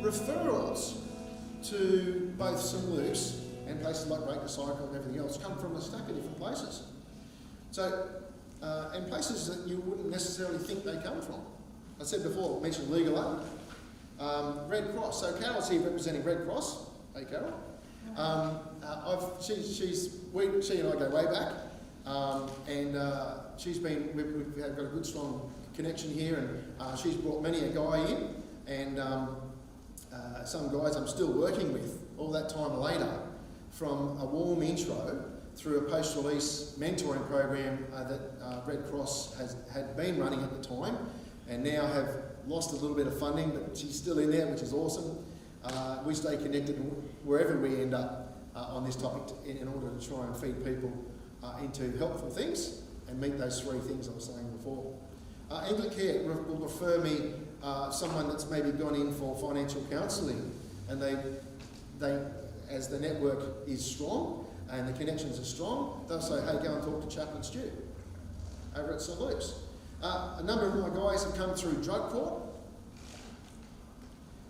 referrals to both St Luke's and places like Break the Cycle and everything else come from a stack of different places. So, and places that you wouldn't necessarily think they come from. I said before, I mentioned Legal Aid, Red Cross. So Carol's here representing Red Cross. Hey, Carol. She and I go way back, and we've got a good strong connection here, and she's brought many a guy in, and some guys I'm still working with all that time later, from a warm intro through a post-release mentoring program that Red Cross had been running at the time, and now have lost a little bit of funding, but she's still in there, which is awesome. We stay connected wherever we end up on this topic in order to try and feed people into helpful things and meet those three things I was saying before. Anglicare will refer me someone that's maybe gone in for financial counselling, and they as the network is strong and the connections are strong, they'll say, hey, go and talk to Chaplain Stu over at St Luke's. A number of my guys have come through drug court.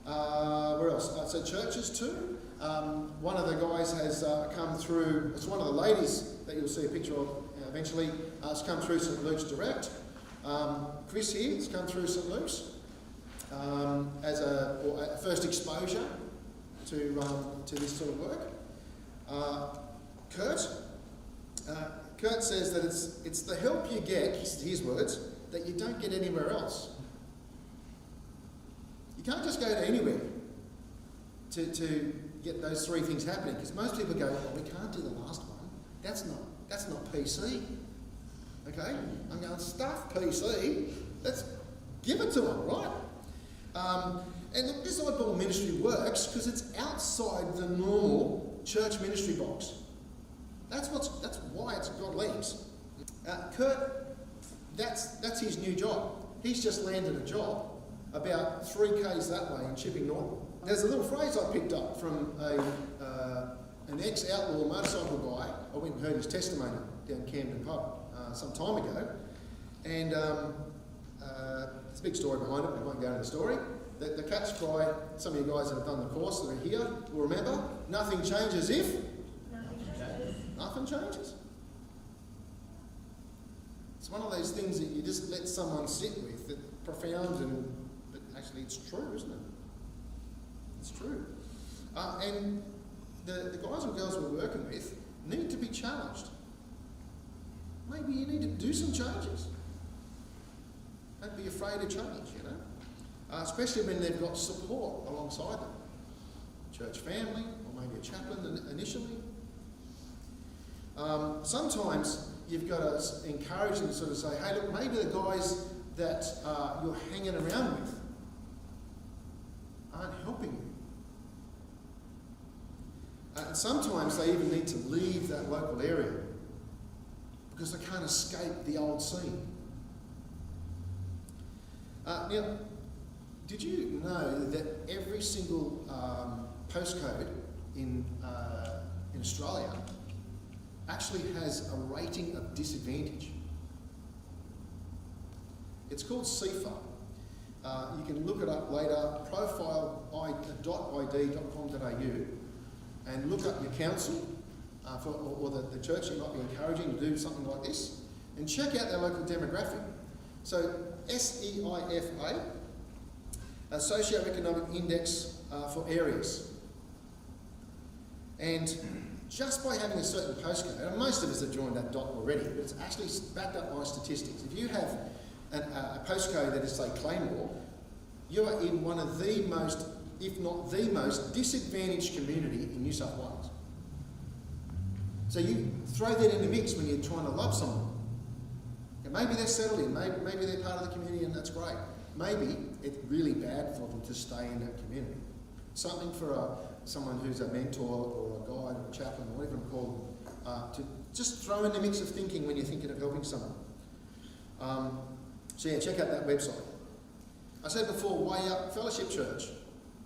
Where else? So churches too. One of the guys has come through, it's one of the ladies that you'll see a picture of eventually, has come through St Luke's Direct. Chris here has come through St Luke's as a first exposure to this sort of work. Kurt says that it's the help you get, his words, that you don't get anywhere else. You can't just go to anywhere to get those three things happening, because most people go, oh, we can't do the last one. That's not PC. Okay? I'm going, stuff PC. Let's give it to them, right? And look, this oddball ministry works because it's outside the normal church ministry box. That's why it's got legs. Kurt, that's his new job. He's just landed a job about 3 k's that way in Chipping Norton. There's a little phrase I picked up from an ex-outlaw motorcycle guy. I went and heard his testimony down Camden Pub some time ago, and there's a big story behind it. I won't go into the story. The catch cry, some of you guys that have done the course that are here will remember, nothing changes if? Nothing changes. It's one of those things that you just let someone sit with, that's profound, but actually it's true, isn't it? It's true. And the guys and girls we're working with need to be challenged. Maybe you need to do some changes. Don't be afraid of change, you know. Especially when they've got support alongside them. Church family, or maybe a chaplain initially. Sometimes you've got to encourage them to sort of say, hey, look, maybe the guys that you're hanging around with aren't helping you. And sometimes they even need to leave that local area because they can't escape the old scene. Now, did you know that every single postcode in Australia actually has a rating of disadvantage? It's called CIFA. You can look it up later, profile.id.com.au, and look up your council or the church you might be encouraging to do something like this, and check out their local demographic. So SEIFA, a socio-economic index for areas. And just by having a certain postcode, and most of us have joined that dot already, but it's actually backed up by statistics. If you have a postcode that is, say, Claymore, you are in one of the most, if not the most, disadvantaged community in New South Wales. So you throw that in the mix when you're trying to love someone. And maybe they're settled in, maybe they're part of the community, and that's great. Maybe it's really bad for them to stay in that community. Something for someone who's a mentor or a guide or a chaplain or whatever you call them, to just throw in the mix of thinking when you're thinking of helping someone. So yeah, check out that website. I said before, Way Out Fellowship Church.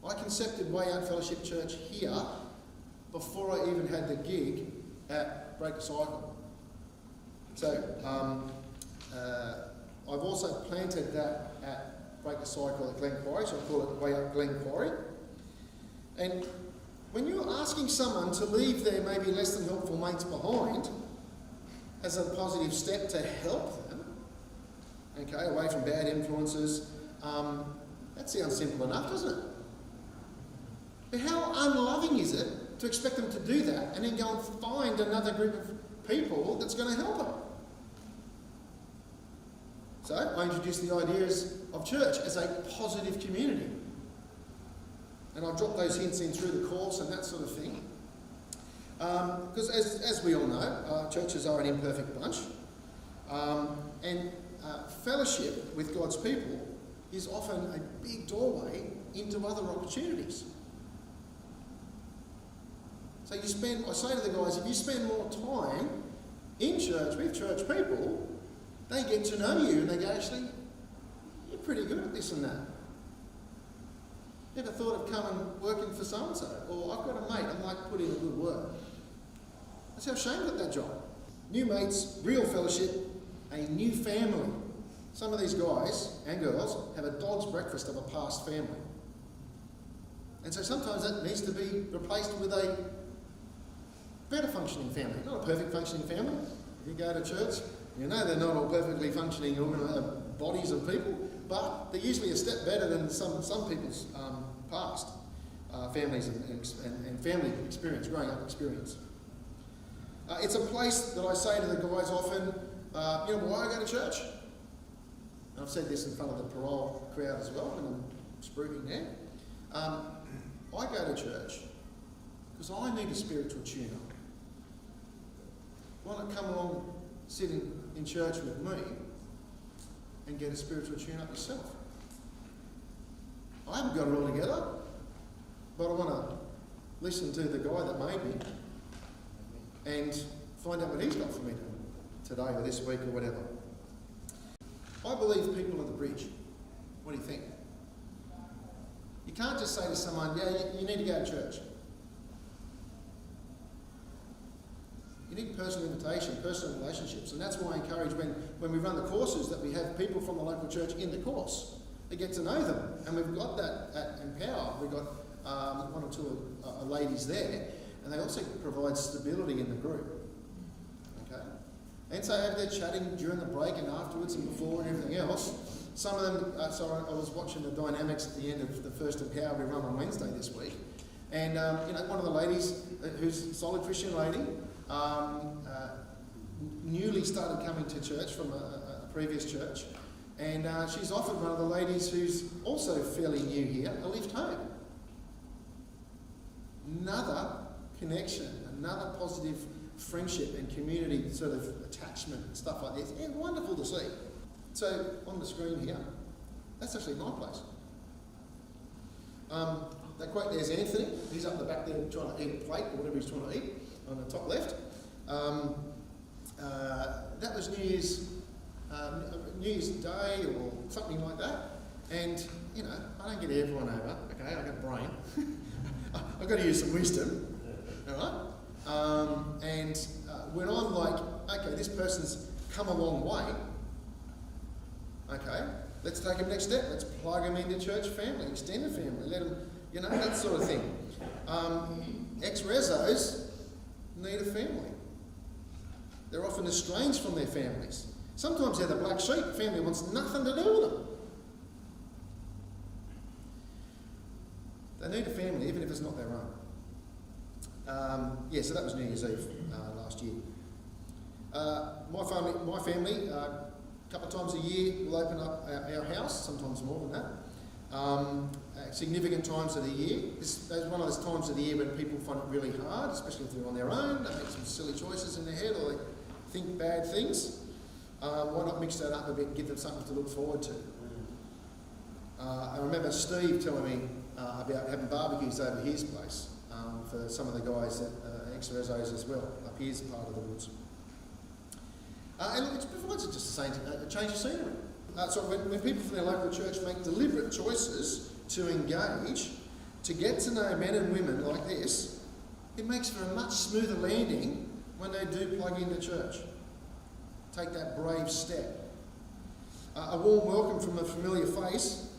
I concepted Way Out Fellowship Church here before I even had the gig at Break the Cycle. So I've also planted that at Break the Cycle at Glen Quarry, so I call it Way Out Glen Quarry. And when you're asking someone to leave their maybe less than helpful mates behind as a positive step to help them, okay, away from bad influences, that sounds simple enough, doesn't it? But how unloving is it to expect them to do that and then go and find another group of people that's going to help them? So I introduced the ideas of church as a positive community. And I dropped those hints in through the course and that sort of thing. Because as we all know, churches are an imperfect bunch. And fellowship with God's people is often a big doorway into other opportunities. So I say to the guys, if you spend more time in church with church people, they get to know you and they go, actually, you're pretty good at this and that. Never thought of coming working for so-and-so? Or I've got a mate, I might put in a good word. That's how Shane got that job. New mates, real fellowship, a new family. Some of these guys and girls have a dog's breakfast of a past family. And so sometimes that needs to be replaced with a better functioning family. Not a perfect functioning family. You go to church, you know they're not all perfectly functioning bodies of people, but they're usually a step better than some people's past families and family experience, growing up experience. It's a place that I say to the guys often, why I go to church? And I've said this in front of the parole crowd as well, when I'm spruiking there. I go to church because I need a spiritual tune-up. Why not come along, sit in church with me and get a spiritual tune-up yourself? I haven't got it all together, but I want to listen to the guy that made me and find out what he's got for me today or this week or whatever. I believe people are the bridge. What do you think? You can't just say to someone, you need to go to church. You need personal invitation, personal relationships, and that's why I encourage when we run the courses that we have people from the local church in the course. They get to know them, and we've got that at Empower. We've got one or two ladies there, and they also provide stability in the group. Okay, and so over there chatting during the break and afterwards and before and everything else. Some of them. I was watching the dynamics at the end of the first Empower we run on Wednesday this week, and one of the ladies who's a solid Christian lady. Newly started coming to church from a previous church, and she's offered one of the ladies who's also fairly new here a lift home. Another connection, another positive friendship and community sort of attachment and stuff like this. And wonderful to see. So on the screen here, that's actually my place. That quote there's Anthony. He's up the back there trying to eat a plate or whatever he's trying to eat on the top left. That was New Year's Day or something like that. And, I don't get everyone over, okay? I've got a brain. I've got to use some wisdom, all right? When I'm like, okay, this person's come a long way, okay, let's take them next step. Let's plug them into church family, extended family, let them, that sort of thing. Ex-rezos need a family. They're often estranged from their families. Sometimes they're the black sheep. The family wants nothing to do with them. They need a family, even if it's not their own. So that was New Year's Eve last year. My family, a couple of times a year, will open up our house, sometimes more than that. Significant times of the year. This is one of those times of the year when people find it really hard, especially if they're on their own. They make some silly choices in their head or they think bad things. Why not mix that up a bit and give them something to look forward to? I remember Steve telling me about having barbecues over his place for some of the guys that are ex-rezos as well, up his part of the woods. And it provides just a change of scenery. So when people from their local church make deliberate choices to engage, to get to know men and women like this, it makes for a much smoother landing when they do plug into church. Take that brave step. A warm welcome from a familiar face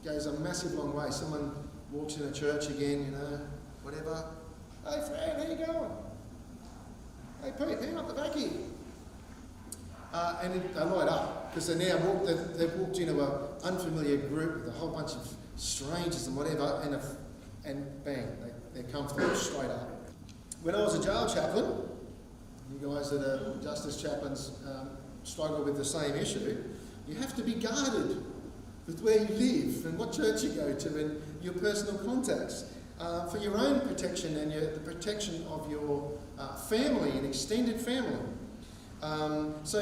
goes a massive long way. Someone walks in a church again, you know, whatever. Hey Fran, how you going? Hey Pete, hang up the back here. And they light up because they've walked into an unfamiliar group with a whole bunch of strangers and whatever, and bang, they're comfortable straight up. When I was a jail chaplain, you guys that are justice chaplains struggle with the same issue. You have to be guarded with where you live and what church you go to and your personal contacts for your own protection and the protection of your family and extended family. So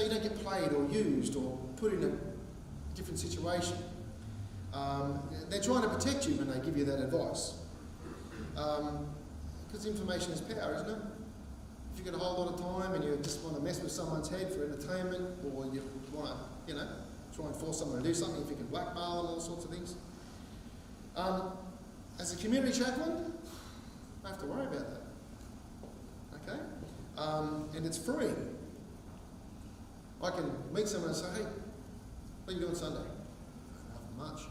you don't get played or used or put in a different situation. They're trying to protect you when they give you that advice. Because information is power, isn't it? If you've got a whole lot of time and you just want to mess with someone's head for entertainment, or you want to, try and force someone to do something, if you can blackmail them, all sorts of things. As a community chaplain, I don't have to worry about that. Okay? And it's free. I can meet someone and say, hey, what are you doing Sunday? Nothing much.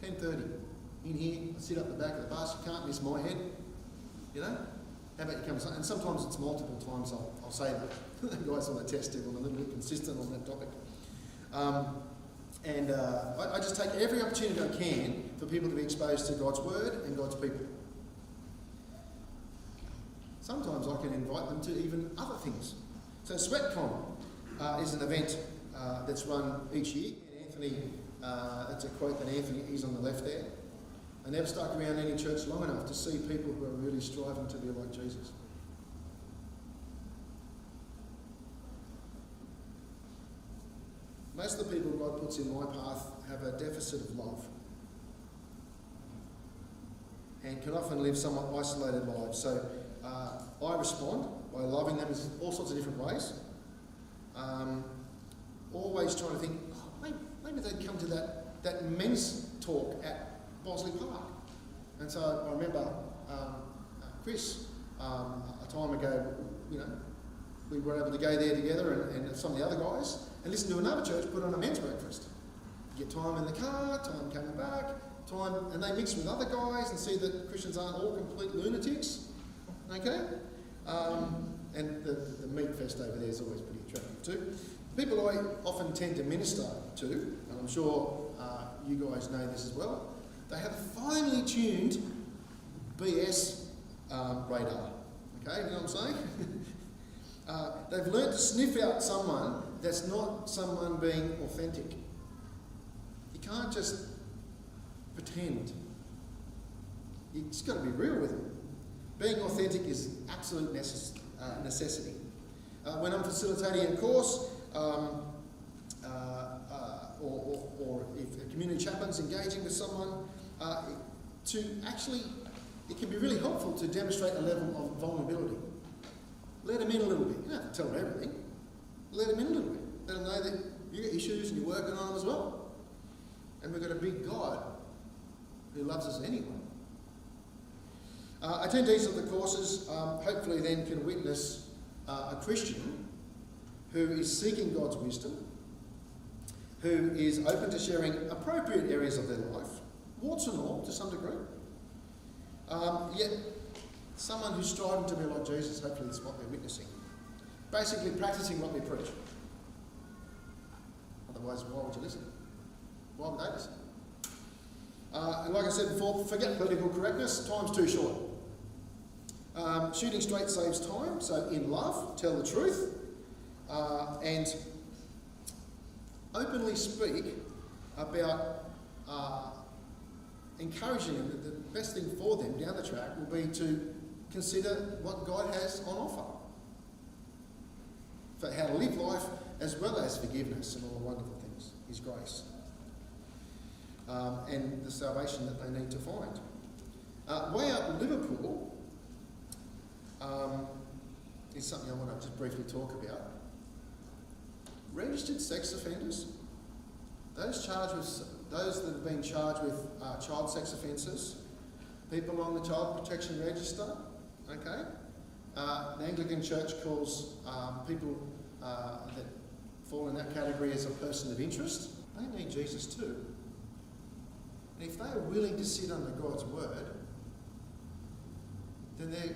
10:30. In here, I sit up the back of the bus, you can't miss my head. How about you come? And sometimes it's multiple times I'll say that. The guys on the test table are a little bit consistent on that topic. I just take every opportunity I can for people to be exposed to God's Word and God's people. Sometimes I can invite them to even other things. So SweatCon is an event that's run each year. And Anthony, that's a quote that Anthony is on the left there. I never stuck around any church long enough to see people who are really striving to be like Jesus. Most of the people God puts in my path have a deficit of love and can often live somewhat isolated lives. So I respond by loving them in all sorts of different ways. Always trying to think, maybe they'd come to that men's talk at Bosley Park. And so I remember Chris, a time ago, we were able to go there together and some of the other guys and listen to another church put on a men's breakfast. Get time in the car, time coming back, and they mix with other guys and see that Christians aren't all complete lunatics. Okay? And the meat fest over there is always pretty attractive too. People I often tend to minister to, and I'm sure you guys know this as well, they have finely tuned BS radar. Okay, you know what I'm saying? They've learnt to sniff out someone that's not someone being authentic. You can't just pretend. You've just got to be real with them. Being authentic is absolute necessity. When I'm facilitating a course, or if a community chaplain's engaging with someone, it can be really helpful to demonstrate a level of vulnerability. Let them in a little bit. You don't have to tell them everything. Let them in a little bit. Let them know that you've got issues and you're working on them as well. And we've got a big God who loves us anyway. Attendees of the courses hopefully then can witness a Christian who is seeking God's wisdom, who is open to sharing appropriate areas of their life, warts and all to some degree, yet someone who's striving to be like Jesus. Hopefully that's what they're witnessing. Basically practicing what we preach. Otherwise, why would you listen? Why would they listen? And like I said before, forget political correctness, time's too short. Shooting straight saves time, so in love, tell the truth, and openly speak about encouraging them. The best thing for them down the track will be to consider what God has on offer for how to live life, as well as forgiveness and all the wonderful things, His grace, and the salvation that they need to find. Way out in Liverpool is something I want to just briefly talk about. Registered sex offenders, those that have been charged with child sex offences, people on the Child Protection Register, okay? The Anglican Church calls people that fall in that category as a person of interest. They need Jesus too. And if they are willing to sit under God's word, then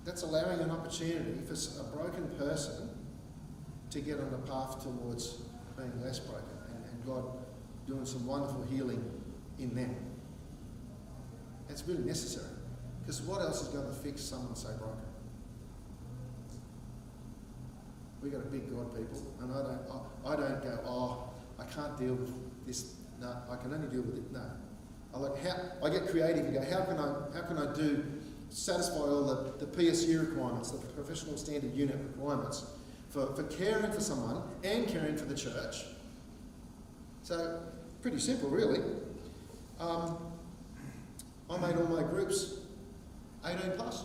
that's allowing an opportunity for a broken person to get on the path towards being less broken, and God doing some wonderful healing in them. It's really necessary, because what else is going to fix someone so broken? We've got a big God, people, and I don't go, oh, I can't deal with this. No, I can only deal with it. No, I get creative and go, how can I satisfy all the PSU requirements, the professional standard unit requirements for caring for someone and caring for the church? So pretty simple, really. I made all my groups 18 plus.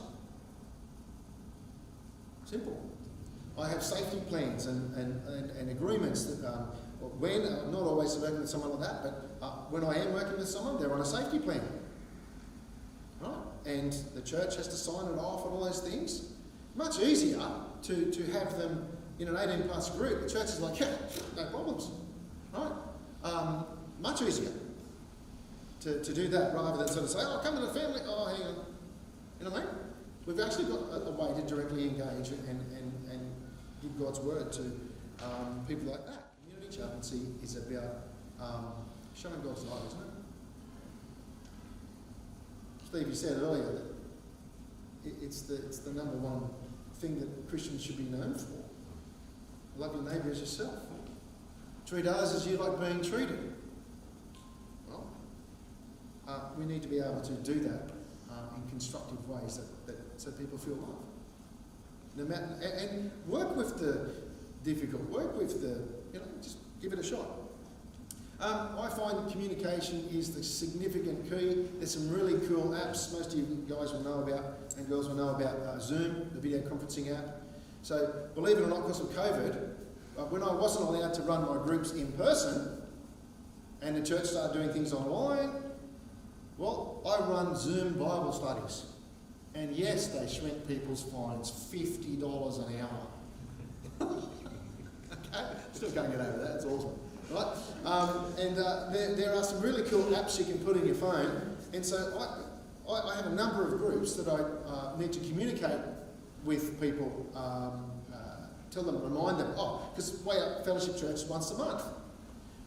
Simple. I have safety plans and agreements that when I'm not always working with someone like that, but when I am working with someone, they're on a safety plan, right? And the church has to sign it off and all those things. Much easier to have them in an 18 plus group. The church is like, yeah, no problems, right? Much easier to do that rather than sort of say, oh, come to the family. Oh, hang on, you know what I mean? We've actually got a way to directly engage and give God's word to people like that. Community chaplaincy is about showing God's light, isn't it? Steve, you said earlier that it's the number one thing that Christians should be known for. Love your neighbour as yourself. Treat others as you like being treated. Well, we need to be able to do that in constructive ways that so people feel loved. No matter, and work with the difficult, work with just give it a shot. I find communication is the significant key. There's some really cool apps. Most of you guys will know about, and girls will know about Zoom, the video conferencing app. So believe it or not, because of COVID, when I wasn't allowed to run my groups in person, and the church started doing things online, well, I run Zoom Bible studies. And yes, they shrink people's fines $50 an hour. Okay, still can't get over that, it's awesome. Right? There are some really cool apps you can put in your phone. And so I have a number of groups that I need to communicate with people, tell them, remind them, because Way Up Fellowship Church is once a month.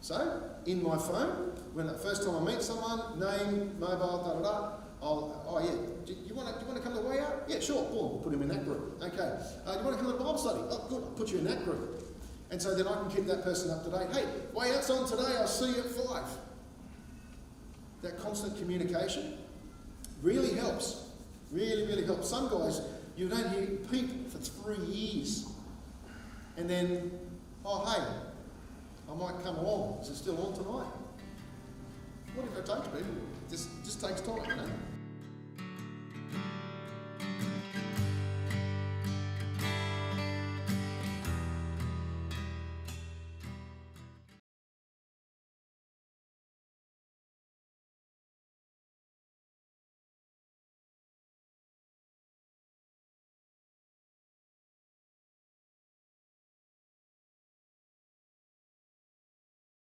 So, in my phone, when the first time I meet someone, name, mobile, you want to come to Way Out? Yeah, sure, boom, put him in that group. Okay, you want to come to the Bible study? Oh, good, I'll put you in that group. And so then I can keep that person up to date. Hey, Way Out's on today, I'll see you at 5. That constant communication really helps. Really, really helps. Some guys, you don't hear peep for 3 years. And then, hey, I might come along. Is it still on tonight? What if I take people? Just takes time, you know.